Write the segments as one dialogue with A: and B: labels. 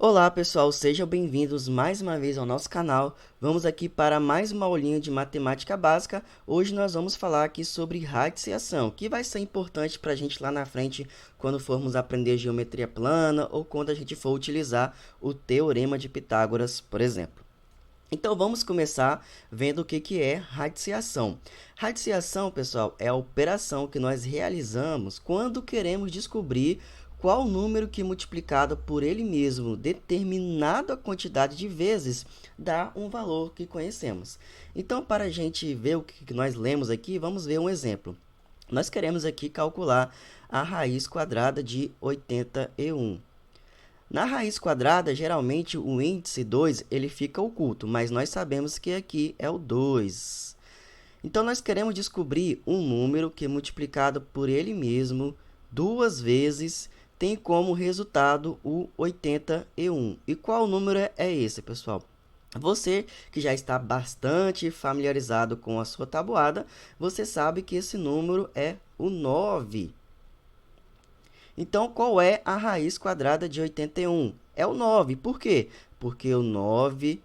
A: Olá pessoal, sejam bem-vindos mais uma vez ao nosso canal. Vamos aqui para mais uma aulinha de matemática básica. Hoje nós vamos falar aqui sobre radiciação, que vai ser importante para a gente lá na frente quando formos aprender geometria plana ou quando a gente for utilizar o teorema de Pitágoras, por exemplo. Então vamos começar vendo o que é radiciação. Radiciação, pessoal, é a operação que nós realizamos quando queremos descobrir qual número que multiplicado por ele mesmo determinada quantidade de vezes dá um valor que conhecemos. Então, para a gente ver o que nós lemos aqui, vamos ver um exemplo. Nós queremos aqui calcular a raiz quadrada de 81. Na raiz quadrada, geralmente o índice 2 ele fica oculto, mas nós sabemos que aqui é o 2. Então, nós queremos descobrir um número que, multiplicado por ele mesmo duas vezes, tem como resultado o 81. E qual número é esse, pessoal? Você que já está bastante familiarizado com a sua tabuada, você sabe que esse número é o 9. Então, qual é a raiz quadrada de 81? É o 9. Por quê? Porque o 9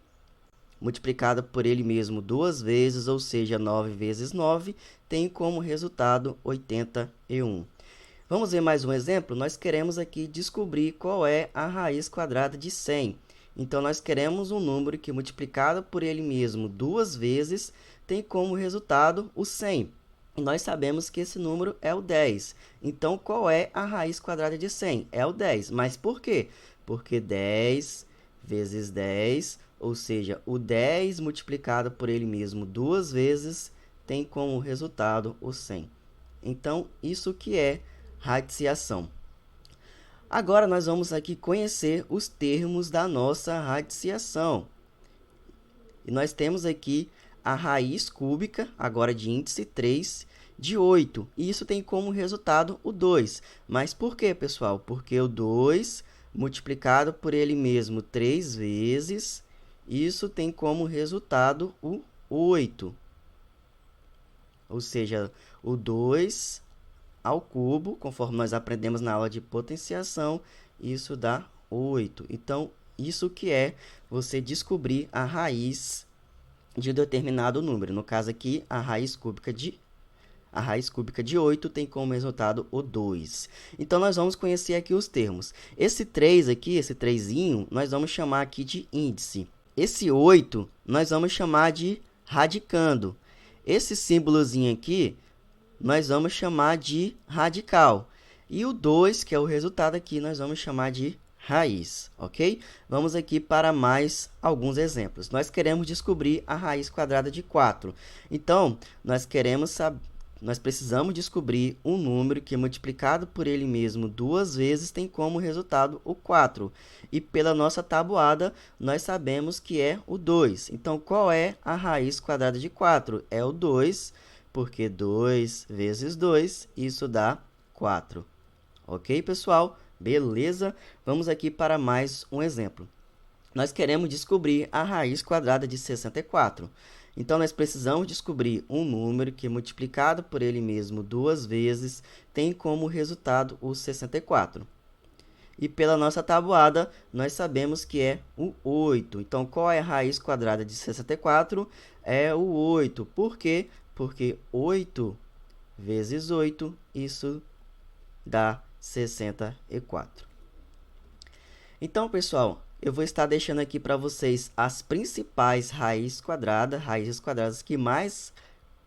A: multiplicado por ele mesmo duas vezes, ou seja, 9 vezes 9, tem como resultado 81. Vamos ver mais um exemplo? Nós queremos aqui descobrir qual é a raiz quadrada de 100. Então, nós queremos um número que, multiplicado por ele mesmo duas vezes, tem como resultado o 100. E nós sabemos que esse número é o 10. Então, qual é a raiz quadrada de 100? É o 10. Mas por quê? Porque 10 vezes 10, ou seja, o 10 multiplicado por ele mesmo duas vezes, tem como resultado o 100. Então, isso que é radiciação. Agora, nós vamos aqui conhecer os termos da nossa radiciação. E nós temos aqui a raiz cúbica, agora de índice 3, de 8. E isso tem como resultado o 2. Mas por quê, pessoal? Porque o 2 multiplicado por ele mesmo 3 vezes, isso tem como resultado o 8. Ou seja, o 2 ao cubo, conforme nós aprendemos na aula de potenciação, isso dá 8. Então, isso que é você descobrir a raiz de determinado número. No caso aqui, a raiz cúbica de 8 tem como resultado o 2. Então, nós vamos conhecer aqui os termos. Esse 3 aqui, esse 3zinho, nós vamos chamar aqui de índice. Esse 8, nós vamos chamar de radicando. Esse símbolozinho aqui, nós vamos chamar de radical. E o 2, que é o resultado aqui, nós vamos chamar de raiz, ok? Vamos aqui para mais alguns exemplos. Nós queremos descobrir a raiz quadrada de 4. Então, nós precisamos descobrir um número que, multiplicado por ele mesmo duas vezes, tem como resultado o 4. E pela nossa tabuada, nós sabemos que é o 2. Então, qual é a raiz quadrada de 4? É o 2, porque 2 vezes 2, isso dá 4. Ok, pessoal? Beleza? Vamos aqui para mais um exemplo. Nós queremos descobrir a raiz quadrada de 64. Então, nós precisamos descobrir um número que, multiplicado por ele mesmo duas vezes, tem como resultado o 64. E pela nossa tabuada, nós sabemos que é o 8. Então, qual é a raiz quadrada de 64? É o 8. Por quê? Porque 8 vezes 8, isso dá 64. Então, pessoal, eu vou estar deixando aqui para vocês as principais raízes quadradas que mais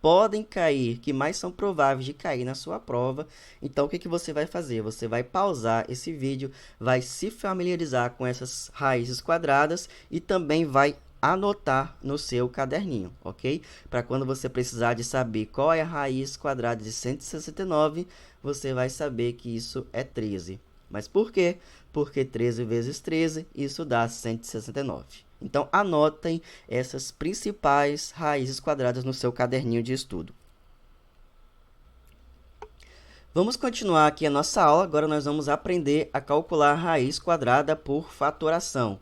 A: podem cair, que mais são prováveis de cair na sua prova. Então, o que você vai fazer? Você vai pausar esse vídeo, vai se familiarizar com essas raízes quadradas e também vai anotar no seu caderninho, ok? Para quando você precisar de saber qual é a raiz quadrada de 169, você vai saber que isso é 13. Mas por quê? Porque 13 vezes 13, isso dá 169. Então, anotem essas principais raízes quadradas no seu caderninho de estudo. Vamos continuar aqui a nossa aula. Agora, nós vamos aprender a calcular a raiz quadrada por fatoração.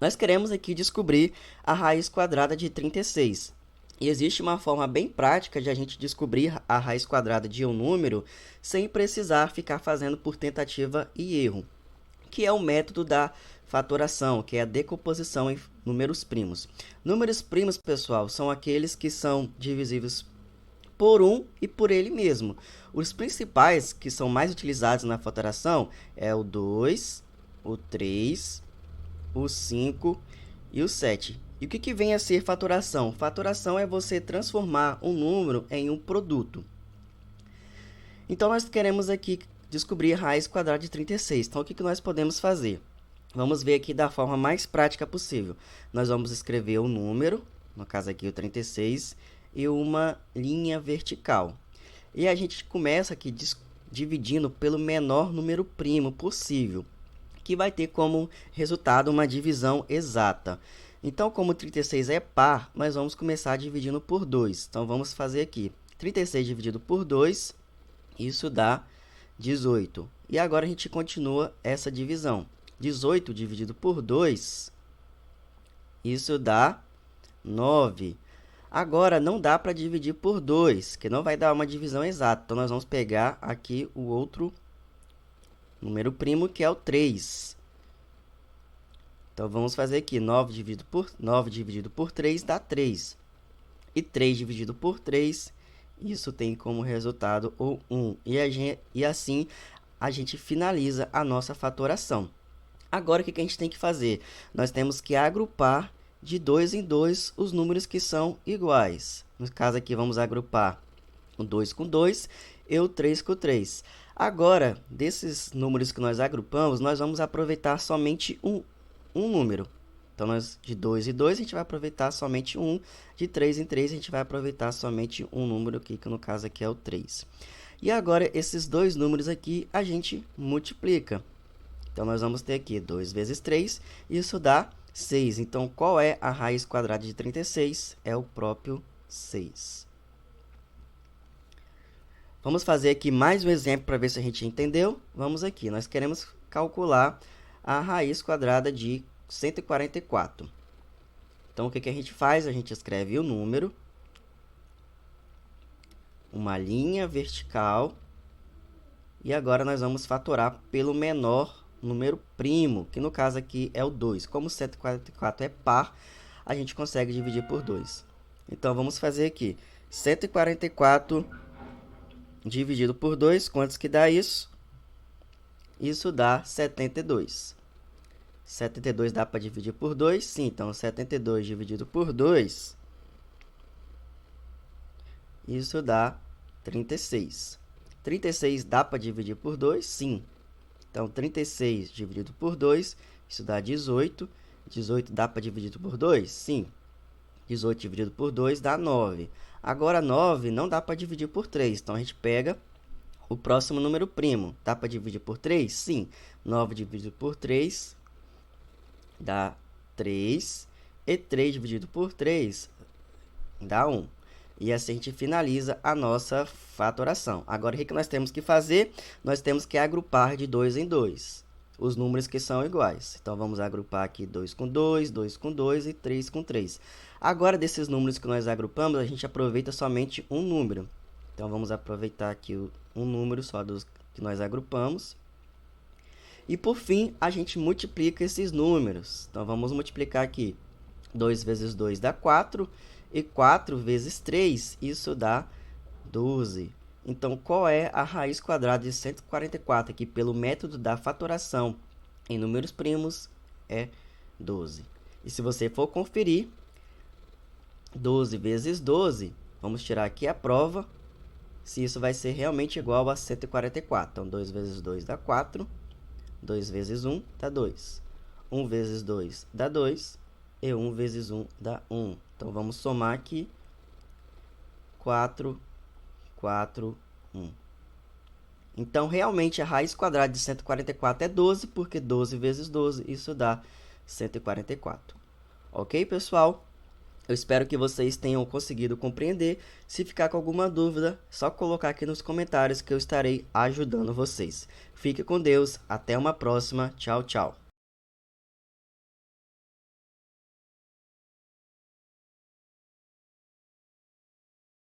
A: Nós queremos aqui descobrir a raiz quadrada de 36. E existe uma forma bem prática de a gente descobrir a raiz quadrada de um número sem precisar ficar fazendo por tentativa e erro, que é o método da fatoração, que é a decomposição em números primos. Números primos, pessoal, são aqueles que são divisíveis por 1 e por ele mesmo. Os principais que são mais utilizados na fatoração é o 2, o 3, o 5 e o 7. E o que vem a ser fatoração? Fatoração é você transformar um número em um produto. Então, nós queremos aqui descobrir a raiz quadrada de 36. Então, o que nós podemos fazer? Vamos ver aqui da forma mais prática possível. Nós vamos escrever o número, no caso aqui o 36, e uma linha vertical. E a gente começa aqui dividindo pelo menor número primo possível, que vai ter como resultado uma divisão exata. Então, como 36 é par, nós vamos começar dividindo por 2. Então, vamos fazer aqui 36 dividido por 2, isso dá 18. E agora a gente continua essa divisão. 18 dividido por 2, isso dá 9. Agora, não dá para dividir por 2, que não vai dar uma divisão exata. Então, nós vamos pegar aqui o outro número primo, que é o 3. Então, vamos fazer aqui 9 dividido por 3 dá 3. E 3 dividido por 3, isso tem como resultado o 1. E assim, a gente finaliza a nossa fatoração. Agora, o que a gente tem que fazer? Nós temos que agrupar de 2 em 2 os números que são iguais. No caso aqui, vamos agrupar o 2 com 2 e o 3 com 3. Agora, desses números que nós agrupamos, nós vamos aproveitar somente um número. Então, de 2 em 2, a gente vai aproveitar somente um. De 3 em 3, a gente vai aproveitar somente um número aqui, que no caso aqui é o 3. E agora, esses dois números aqui, a gente multiplica. Então, nós vamos ter aqui 2 vezes 3, isso dá 6. Então, qual é a raiz quadrada de 36? É o próprio 6. Vamos fazer aqui mais um exemplo para ver se a gente entendeu. Vamos aqui, nós queremos calcular a raiz quadrada de 144. Então, o que a gente faz? A gente escreve o número, uma linha vertical, e agora nós vamos fatorar pelo menor número primo, que no caso aqui é o 2. Como 144 é par, a gente consegue dividir por 2. Então, vamos fazer aqui 144 dividido por 2, quantos que dá isso? Isso dá 72. 72 dá para dividir por 2? Sim, então 72 dividido por 2, isso dá 36. 36 dá para dividir por 2? Sim. Então, 36 dividido por 2, isso dá 18. 18 dá para dividir por 2? Sim. 18 dividido por 2 dá 9. Agora, 9 não dá para dividir por 3. Então, a gente pega o próximo número primo. Dá para dividir por 3? Sim. 9 dividido por 3 dá 3. E 3 dividido por 3 dá 1. E assim a gente finaliza a nossa fatoração. Agora, o que nós temos que fazer? Nós temos que agrupar de 2 em 2 os números que são iguais. Então, vamos agrupar aqui 2 com 2, 2 com 2 e 3 com 3. Agora, desses números que nós agrupamos, a gente aproveita somente um número. Então, vamos aproveitar aqui um número só dos que nós agrupamos. E, por fim, a gente multiplica esses números. Então, vamos multiplicar aqui. 2 vezes 2 dá 4. E 4 vezes 3, isso dá 12. Então, qual é a raiz quadrada de 144? Aqui, pelo método da fatoração em números primos, é 12. E se você for conferir, 12 vezes 12, vamos tirar aqui a prova, se isso vai ser realmente igual a 144. Então, 2 vezes 2 dá 4. 2 vezes 1 dá 2. 1 vezes 2 dá 2. E 1 vezes 1 dá 1. Então, vamos somar aqui. 4, 4, 1. Então, realmente, a raiz quadrada de 144 é 12, porque 12 vezes 12, isso dá 144. Ok, pessoal? Eu espero que vocês tenham conseguido compreender. Se ficar com alguma dúvida, é só colocar aqui nos comentários que eu estarei ajudando vocês. Fique com Deus. Até uma próxima. Tchau, tchau.